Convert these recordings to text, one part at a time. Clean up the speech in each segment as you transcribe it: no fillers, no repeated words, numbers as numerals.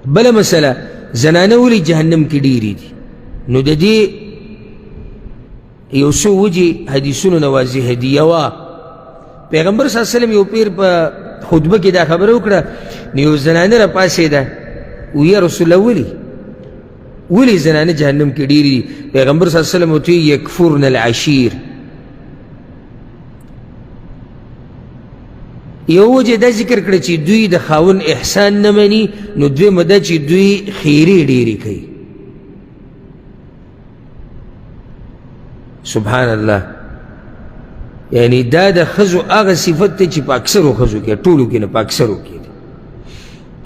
بلا مسألة زنانه ولي جهنم کې ډېرې دي نو د دې یو څو وجې حدیثونو نه واضحه دي. یوه پیغمبر صلی الله علیه وسلم یو پیر په خطبه کې دا خبره وکړه نو یو زنانه راپاڅېده و یا رسول الله ولي زنانه جهنم کې ډېرې دي؟ پیغمبر صلی الله علیه وسلم ورته یکفرن العشیر. یو وجه دا ذکر کړه چې دوی د خاون احسان نه مني، نو دویمه دا چې دوی خیرې ډېرې کوي. سبحان الله. یعنی دا د ښځو هغه صفت دی چې په اکثرو ښځو کې، ټولو کې نه په اکثرو کې دی.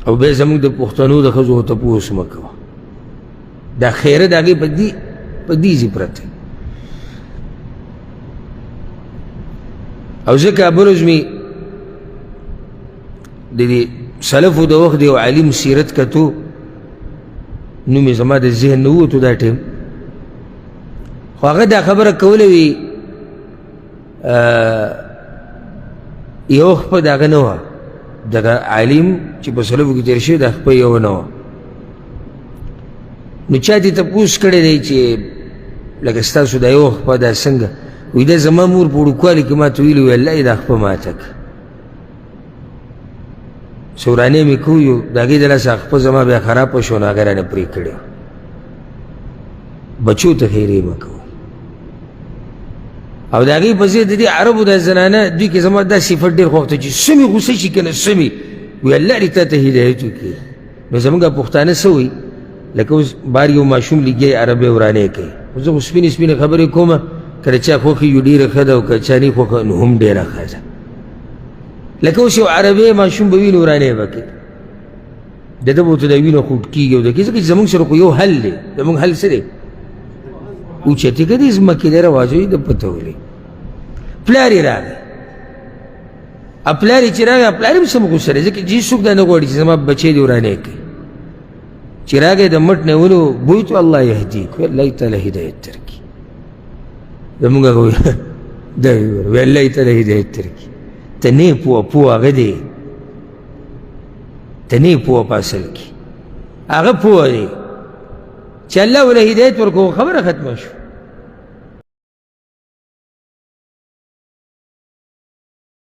او بیا زموږ د پښتنو د ښځو تپوس مه کوه، دا خیره د هغې په دې ځي پرته. او ځکه بل مې د دې سلفو د وخت یو عالم سیرت کتو، نوم یې زما د ذهن نه ووتو دا ټیم، خو هغه دا خبره کوله وي یو خپه د هغه نه وه، دغه عالم چې په سلفو کې تېر شوی دا خپه یو نه وه. نو چا دې تپوس کړی دی چې لکه ستاسو دا یو خپه دا څنګه؟ وایي دا زما مور په وړوکوالي کې ما ته ویلي وي الله یې دا خپه ماته کړه. سورانې مې کوو د هغې د لاسه خپه زما بیا خرابه شو نو هغه رانه پرې کړې. بچو ته خیرې مه کوو. او د هغې په ځای د دې عربو دا زنانه دوی کې زما دا صفت ډېر خوښ ته چې سمې غوسه شي که نه سمې وایي الله دې تا ته هدایت وکړي. نو زموږ پښتانه څه وایي لکه اوس بار یو ماشوم لګیا عربۍ ورانې کوي. زه خو سپینې سپینې خبرې کومه، کله چا خوښې یو ډېره ښه ده او که چا نه خوښه نو هم ډېره ښه ده. لکه اوس یو عربۍ ماشوم به وي نو ورانې به کوي، د ده به ورته دا وینه خوټ کېږي او د کې ځکه چې زموږ سره خو یو حل دی. زموږ حل څه دی؟ اوچتې که دې ځمکې دی رواجوي د پته ولې. پلار یې راغی، پلار یې چې راغی پلار یې هم سم غوسه دی ځکه چې څوک دا نه غواړي چې زما بچی دې ورانې کوي. چې راغی د مټ نه ونیو بویتو الله یهدیک، الله یې تعالی هدایت درکړي. زموږ هغه دا وایي الله یې تعالی هدایت درکړي. ته نه یې پوه هغه دی، ته نه یې پوه په اصل کې، هغه پوه دی چې الله وله هدایت ورکړو، خبره ختمه شوه.